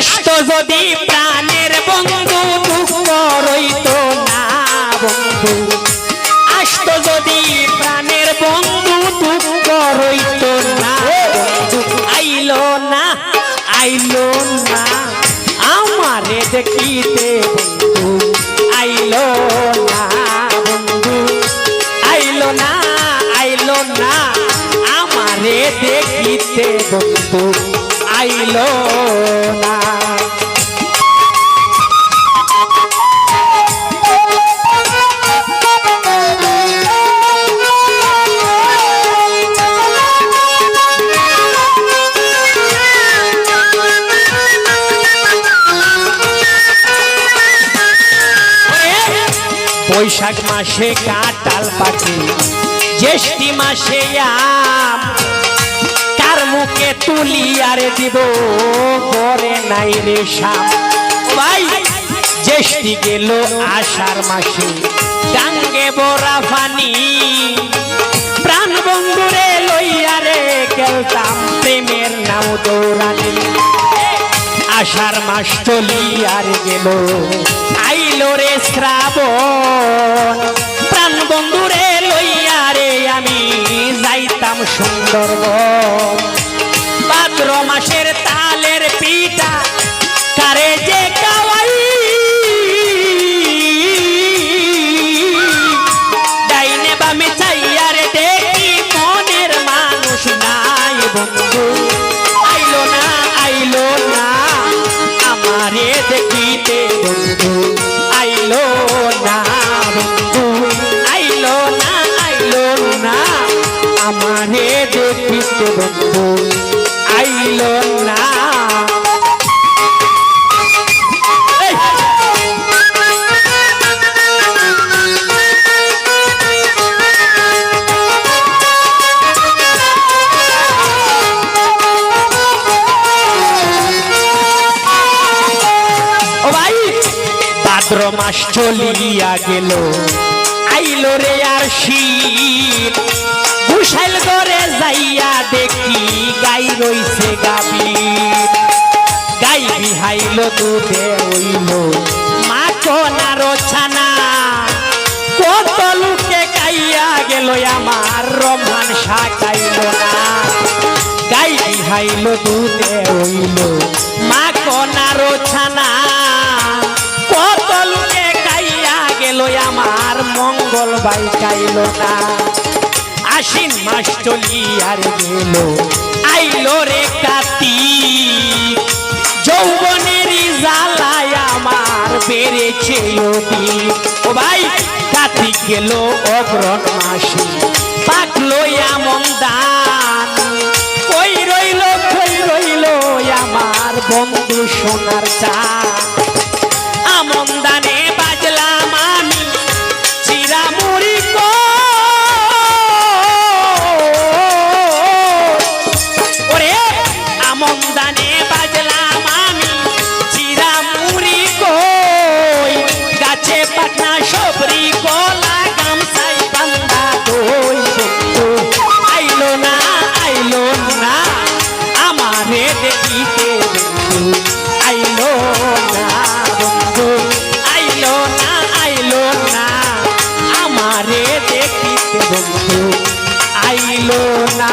আসতো যদি প্রাণের বন্ধু দুঃখ রইতো না বন্ধু, আসতো যদি প্রাণের বন্ধু দুঃখ রইতো না বন্ধু, আইলো না আইলো না আমারে দেখিতে বন্ধু, আইলো না বন্ধু, আইলো না আইলো না আমারে দেখিতে বন্ধু, আইলো না। বৈশাখ মাসে কাঁঠাল পাকে, জ্যৈষ্ঠী মাসে আম, কার মুখে তুলি আর দিব করে নাই রে শাম। ভাই জ্যৈষ্ঠী গেল আষাঢ় মাসে, ডাঙ্গে বরা পানি, প্রাণ বন্ধুরে লইয়া রে খেলতাম প্রেমের নাও দৌড়ানি। আষাঢ় মাস চলিয়ার গেল, আইলো রে শ্রাবণ, প্রাণ বন্ধুরে লইয়া রে আমি যাইতাম সুন্দরবন। ভাদ্র মাসের তালের পিঠা কারে যে খাওয়াই, ডাইনে বামে চাইয়া রে দেখি মনের মানুষ নাই বন্ধু, আইলো না আইলো না আমারে দেখিতে বন্ধু, আইলো না বন্ধু, আইলো না আইলো না আমারে দেখিতে বন্ধু, আইলো না। ভাদ্র মাস চলিয়া গেল, আইলো রে আর শীত, ঘুষাইল করে যাইয়া দেখি গাই রইছে গাভীর, গাই বিহাইল দুধে হইল মাখনার ছানা, কত লোকে গাইয়া গেল আমার রমহান শাখাইল না, গাই বিহাইল দুধে হইল মাখনার ছানা, কত লোকে গাইয়া গেল আমার মঙ্গল বাই গাইল না। আশ্বিন মাস চলিয়ার গেল, আইলো রে কার্তিক, যৌবনেরই জ্বালায় আমার বেড়েছে অধিক। ও ভাই কার্তিক গেল অগ্রণ মাসে, পাকলো এমন দান, কই রইল আমার বন্ধু সোনার চাঁদ, আমন দানে বাজলাম আমি চিরামুড়ি ওরে, আমন দানে বাজলাম আমি চিরামুড়ি কই, গাছে পাটনা সবরি কলা গামছাই বান্দা দই বন্ধু, আইলো না আমারে দেখিতে বন্ধু, আইলো না বন্ধু, আইলো না আমারে দেখিতে বন্ধু, আইলো না।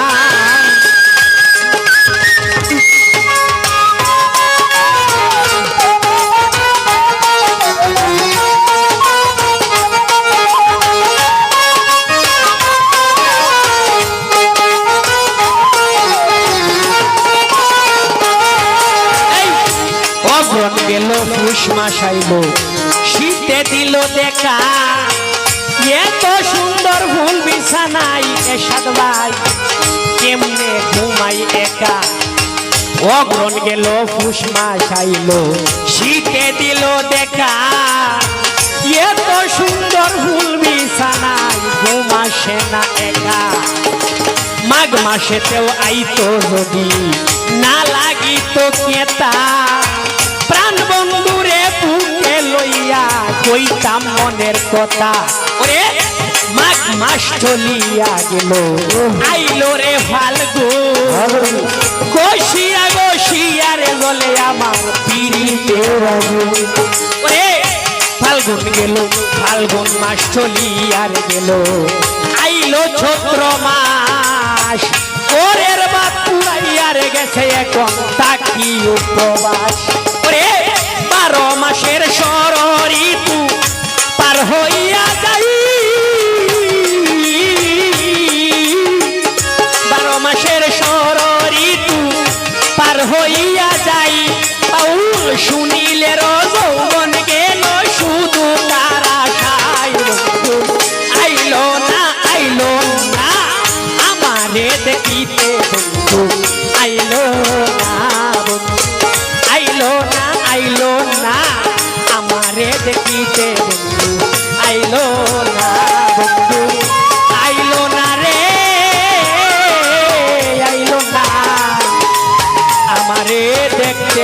অগ্রণ গেল পুষ মাস আইল, শীতে দিল দেখা, এত সুন্দর ফুল বিছানাই এসাদ ভাই কেমনে ঘুমাই একা। অগ্রণ গেল পুষ মাস আইল, শীতে দিল দেখা, এত সুন্দর ফুল বিছানাই ঘুমাসে না একা। মাঘ মাসেতেও আইতো যদি না লাগিতো কেতা, প্রাণ বন্ধুরে বুকে লইয়া কইতাম মনের কথা। ওরে মাঘ মাস চলিয়া গেল, আইলো রে ফাল্গুন, গসিয়া গসিয়া রে বলে আমার ওরে ফাল্গুন গেল, ফাল্গুন মাস চলিয়ার গেল, আইলো চৈত্র মাস, ওরের বাপ পুরাইয়ার গেছে এখন তাকি উপবাস। ওরে 12 মাসের ষড়ঋতু পার হইয়া যাই, 12 মাসের ষড়ঋতু পার হইয়া যাই, বাউল শুনিলে যৌবন গেল শুধু তার আশায়। আইলো না আমারে দেখিতে বন্ধু, আইলো না বন্ধু, আইলো না আমারে দেখিতে বন্ধু, আইলো না বন্ধু, আইলো না রে, আইলো না আমারে দেখতে।